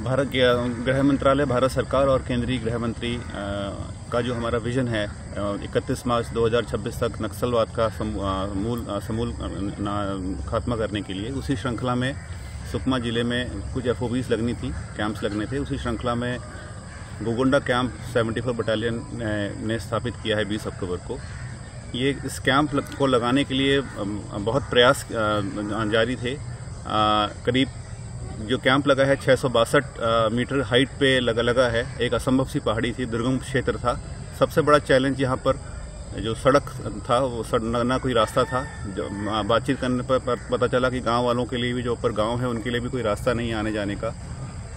भारत के गृह मंत्रालय, भारत सरकार और केंद्रीय गृह मंत्री का जो हमारा विजन है 31 मार्च 2026 तक नक्सलवाद का समूल खात्मा करने के लिए, उसी श्रृंखला में सुकमा जिले में कुछ FOBs लगनी थी, कैंप्स लगने थे। उसी श्रृंखला में गोगोंडा कैंप 74 बटालियन ने स्थापित किया है 20 अक्टूबर को। ये इस कैंप को लगाने के लिए बहुत प्रयास जारी थे। करीब जो कैंप लगा है 662 मीटर हाइट पे लगा है। एक असंभव सी पहाड़ी थी, दुर्गम क्षेत्र था। सबसे बड़ा चैलेंज यहाँ पर जो सड़क था, वो ना कोई रास्ता था। जो बातचीत करने पर पता चला कि गांव वालों के लिए भी, जो ऊपर गांव है, उनके लिए भी कोई रास्ता नहीं आने जाने का।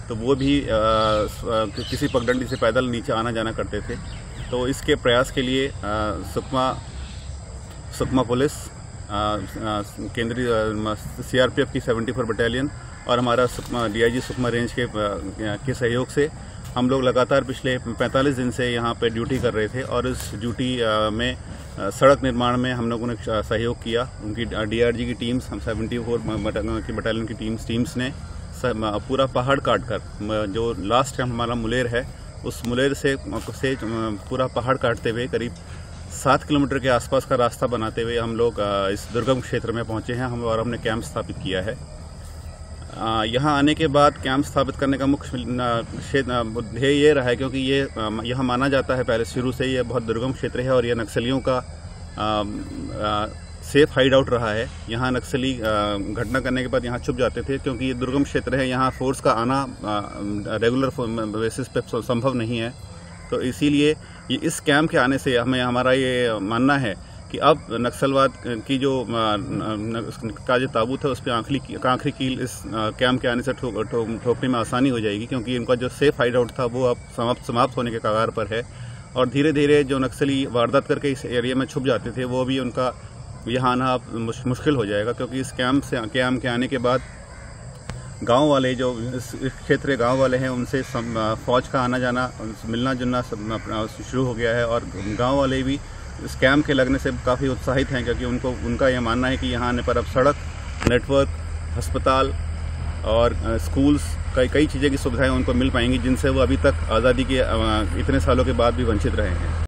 तो वो भी किसी पगडंडी से पैदल नीचे आना जाना करते थे। तो इसके प्रयास के लिए सुकमा पुलिस, केंद्रीय CRPF की 74 बटालियन और हमारा DIG सुकमा रेंज के सहयोग से हम लोग लगातार पिछले 45 दिन से यहाँ पे ड्यूटी कर रहे थे। और इस ड्यूटी में सड़क निर्माण में हम लोगों ने सहयोग किया। उनकी DRG की टीम्स, हम 74 की बटालियन की टीम्स ने पूरा पहाड़ काटकर, जो लास्ट कैंप हमारा मुलेर है, उस मुलेर से पूरा पहाड़ काटते हुए करीब 7 किलोमीटर के आसपास का रास्ता बनाते हुए हम लोग इस दुर्गम क्षेत्र में पहुंचे हैं और हमने कैंप स्थापित किया है। यहाँ आने के बाद कैंप स्थापित करने का मुख्य ध्येय ये रहा है, क्योंकि ये यहाँ माना जाता है पहले शुरू से ये बहुत दुर्गम क्षेत्र है और ये नक्सलियों का सेफ हाइड आउट रहा है। यहाँ नक्सली घटना करने के बाद यहाँ छुप जाते थे, क्योंकि ये दुर्गम क्षेत्र है। यहाँ फोर्स का आना रेगुलर बेसिस पे संभव नहीं है। तो इसीलिए ये इस कैंप के आने से हमारा ये मानना है कि अब नक्सलवाद की जो ताबूत है, उस पर आखिरी कील इस कैंप के आने से ठोकने में आसानी हो जाएगी, क्योंकि इनका जो सेफ हाइड आउट था वो अब समाप्त होने के कगार पर है। और धीरे धीरे जो नक्सली वारदात करके इस एरिया में छुप जाते थे, वो भी उनका यहाँ आना अब मुश्किल हो जाएगा, क्योंकि इस कैंप के आने के बाद गांव वाले, जो इस क्षेत्र के गांव वाले हैं, उनसे फौज का आना जाना, मिलना जुलना शुरू हो गया है। और गांव वाले भी इस कैंप के लगने से काफ़ी उत्साहित हैं, क्योंकि उनका यह मानना है कि यहाँ आने पर अब सड़क, नेटवर्क, अस्पताल और स्कूल्स, कई चीज़ें की सुविधाएं उनको मिल पाएंगी, जिनसे वो अभी तक आज़ादी के इतने सालों के बाद भी वंचित रहे हैं।